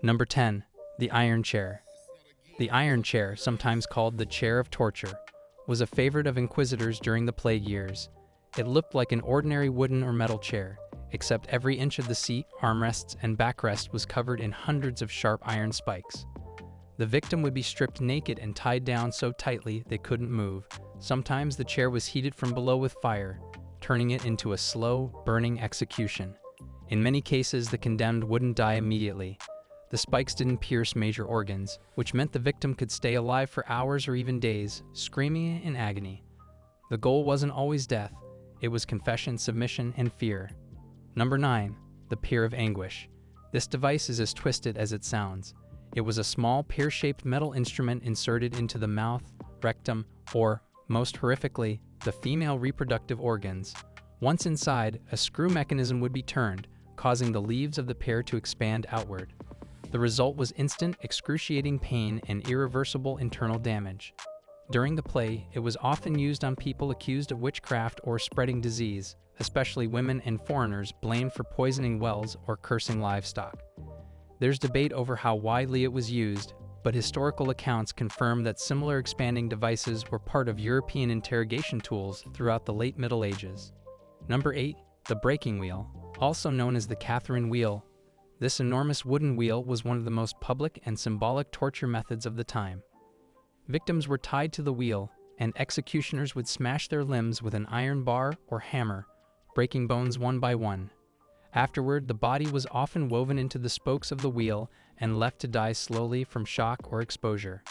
Number 10. The Iron Chair. The iron chair, sometimes called the chair of torture, was a favorite of inquisitors during the plague years. It looked like an ordinary wooden or metal chair, except every inch of the seat, armrests, and backrest was covered in hundreds of sharp iron spikes. The victim would be stripped naked and tied down so tightly they couldn't move. Sometimes the chair was heated from below with fire, turning it into a slow, burning execution. In many cases, the condemned wouldn't die immediately. The spikes didn't pierce major organs, which meant the victim could stay alive for hours or even days, screaming in agony. The goal wasn't always death. It was confession, submission, and fear. Number 9. The Pier of Anguish. This device is as twisted as it sounds. It was a small, pear-shaped metal instrument inserted into the mouth, rectum, or, most horrifically, the female reproductive organs. Once inside, a screw mechanism would be turned, causing the leaves of the pear to expand outward. The result was instant, excruciating pain and irreversible internal damage. During the play, it was often used on people accused of witchcraft or spreading disease, especially women and foreigners blamed for poisoning wells or cursing livestock. There's debate over how widely it was used, but historical accounts confirm that similar expanding devices were part of European interrogation tools throughout the late Middle Ages. Number 8. The Breaking Wheel, also known as the Catherine Wheel. This enormous wooden wheel was one of the most public and symbolic torture methods of the time. Victims were tied to the wheel, and executioners would smash their limbs with an iron bar or hammer, breaking bones one by one. Afterward, the body was often woven into the spokes of the wheel and left to die slowly from shock or exposure.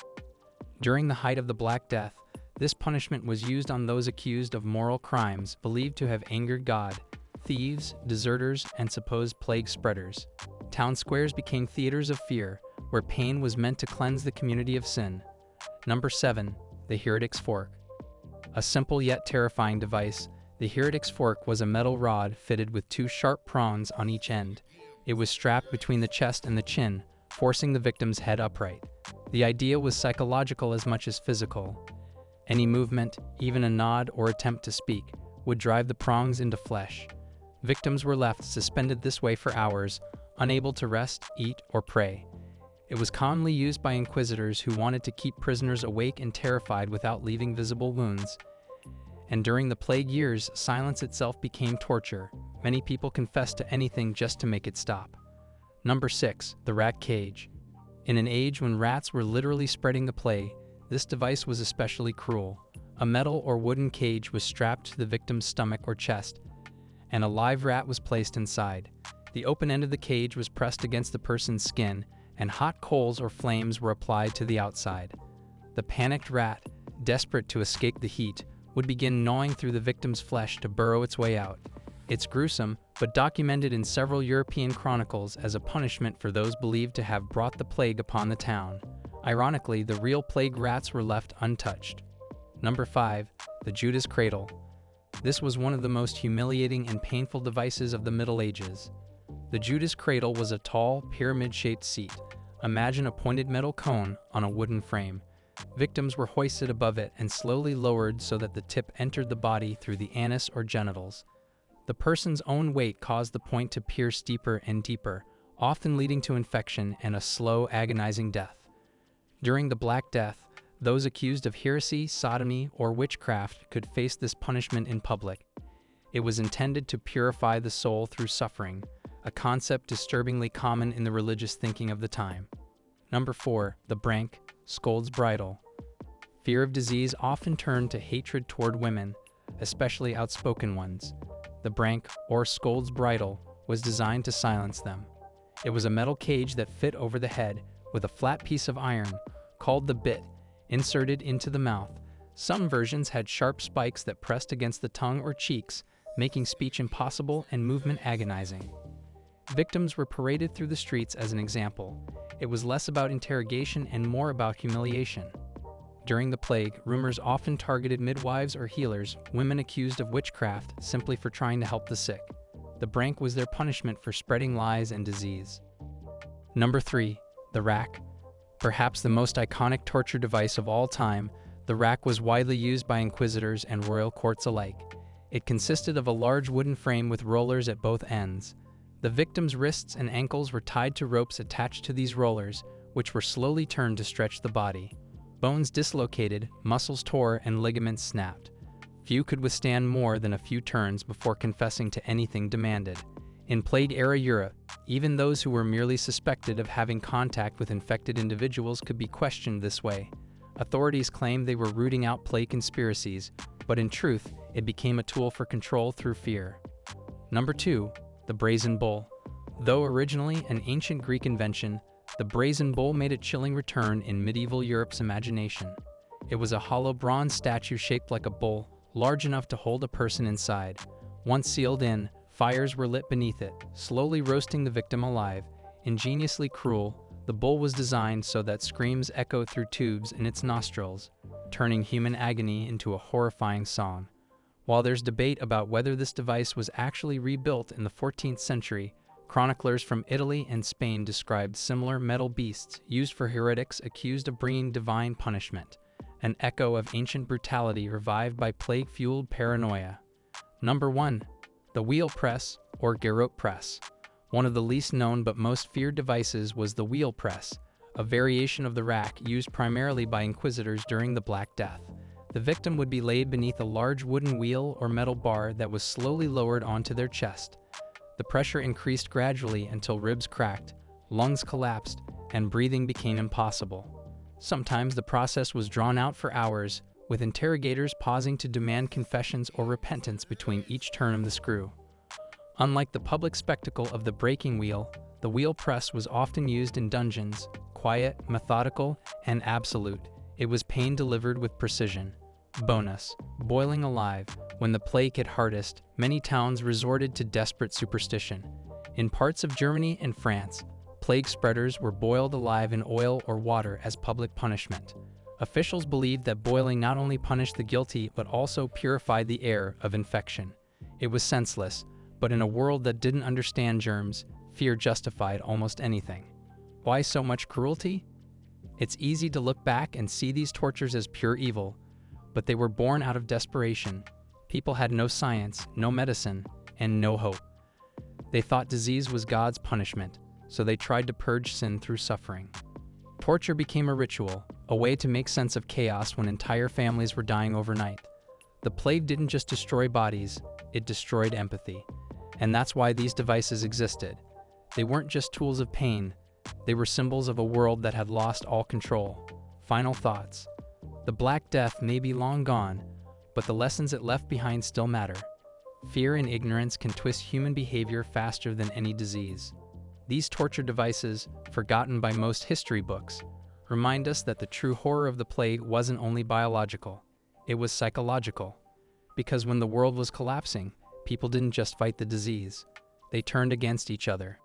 During the height of the Black Death, this punishment was used on those accused of moral crimes believed to have angered God, thieves, deserters, and supposed plague spreaders. Town squares became theaters of fear, where pain was meant to cleanse the community of sin. Number 7. The Heretic's Fork. A simple yet terrifying device, the Heretic's Fork was a metal rod fitted with 2 sharp prongs on each end. It was strapped between the chest and the chin, forcing the victim's head upright. The idea was psychological as much as physical. Any movement, even a nod or attempt to speak, would drive the prongs into flesh. Victims were left suspended this way for hours, unable to rest, eat, or pray. It was commonly used by inquisitors who wanted to keep prisoners awake and terrified without leaving visible wounds. And during the plague years, silence itself became torture. Many people confessed to anything just to make it stop. Number 6. The Rat Cage. In an age when rats were literally spreading the plague, this device was especially cruel. A metal or wooden cage was strapped to the victim's stomach or chest, and a live rat was placed inside. The open end of the cage was pressed against the person's skin, and hot coals or flames were applied to the outside. The panicked rat, desperate to escape the heat, would begin gnawing through the victim's flesh to burrow its way out. It's gruesome, but documented in several European chronicles as a punishment for those believed to have brought the plague upon the town. Ironically, the real plague rats were left untouched. Number 5. The Judas Cradle. This was one of the most humiliating and painful devices of the Middle Ages. The Judas Cradle was a tall, pyramid-shaped seat. Imagine a pointed metal cone on a wooden frame. Victims were hoisted above it and slowly lowered so that the tip entered the body through the anus or genitals. The person's own weight caused the point to pierce deeper and deeper, often leading to infection and a slow, agonizing death. During the Black Death, those accused of heresy, sodomy, or witchcraft could face this punishment in public. It was intended to purify the soul through suffering, a concept disturbingly common in the religious thinking of the time. Number 4. The Brank, Scold's Bridle. Fear of disease often turned to hatred toward women, especially outspoken ones. The Brank, or Scold's Bridle, was designed to silence them. It was a metal cage that fit over the head, with a flat piece of iron, called the bit, inserted into the mouth. Some versions had sharp spikes that pressed against the tongue or cheeks, making speech impossible and movement agonizing. Victims were paraded through the streets as an example. It was less about interrogation and more about humiliation. During the plague, rumors often targeted midwives or healers, women accused of witchcraft simply for trying to help the sick. The Brank was their punishment for spreading lies and disease. Number 3. The Rack. Perhaps the most iconic torture device of all time, the rack was widely used by inquisitors and royal courts alike. It consisted of a large wooden frame with rollers at both ends. The victim's wrists and ankles were tied to ropes attached to these rollers, which were slowly turned to stretch the body. Bones dislocated, muscles tore, and ligaments snapped. Few could withstand more than a few turns before confessing to anything demanded. In Plague-era Europe, even those who were merely suspected of having contact with infected individuals could be questioned this way. Authorities claimed they were rooting out plague conspiracies, but in truth, it became a tool for control through fear. Number 2. The Brazen Bull. Though originally an ancient Greek invention, the brazen bull made a chilling return in medieval Europe's imagination. It was a hollow bronze statue shaped like a bull, large enough to hold a person inside. Once sealed in, fires were lit beneath it, slowly roasting the victim alive. Ingeniously cruel, the bull was designed so that screams echoed through tubes in its nostrils, turning human agony into a horrifying song. While there's debate about whether this device was actually rebuilt in the 14th century, chroniclers from Italy and Spain described similar metal beasts used for heretics accused of bringing divine punishment, an echo of ancient brutality revived by plague-fueled paranoia. Number 1. The wheel press, or garrote press. One of the least known but most feared devices was the wheel press, a variation of the rack used primarily by inquisitors during the Black Death. The victim would be laid beneath a large wooden wheel or metal bar that was slowly lowered onto their chest. The pressure increased gradually until ribs cracked, lungs collapsed, and breathing became impossible. Sometimes the process was drawn out for hours, with interrogators pausing to demand confessions or repentance between each turn of the screw. Unlike the public spectacle of the breaking wheel, the wheel press was often used in dungeons, quiet, methodical, and absolute. It was pain delivered with precision. Bonus: boiling alive. When the plague hit hardest, many towns resorted to desperate superstition. In parts of Germany and France, plague spreaders were boiled alive in oil or water as public punishment. Officials believed that boiling not only punished the guilty but also purified the air of infection. It was senseless, but in a world that didn't understand germs, fear justified almost anything. Why so much cruelty? It's easy to look back and see these tortures as pure evil, but they were born out of desperation. People had no science, no medicine, and no hope. They thought disease was God's punishment, so they tried to purge sin through suffering. Torture became a ritual, a way to make sense of chaos when entire families were dying overnight. The plague didn't just destroy bodies, it destroyed empathy. And that's why these devices existed. They weren't just tools of pain, they were symbols of a world that had lost all control. Final thoughts. The Black Death may be long gone, but the lessons it left behind still matter. Fear and ignorance can twist human behavior faster than any disease. These torture devices, forgotten by most history books, remind us that the true horror of the plague wasn't only biological, it was psychological. Because when the world was collapsing, people didn't just fight the disease, they turned against each other.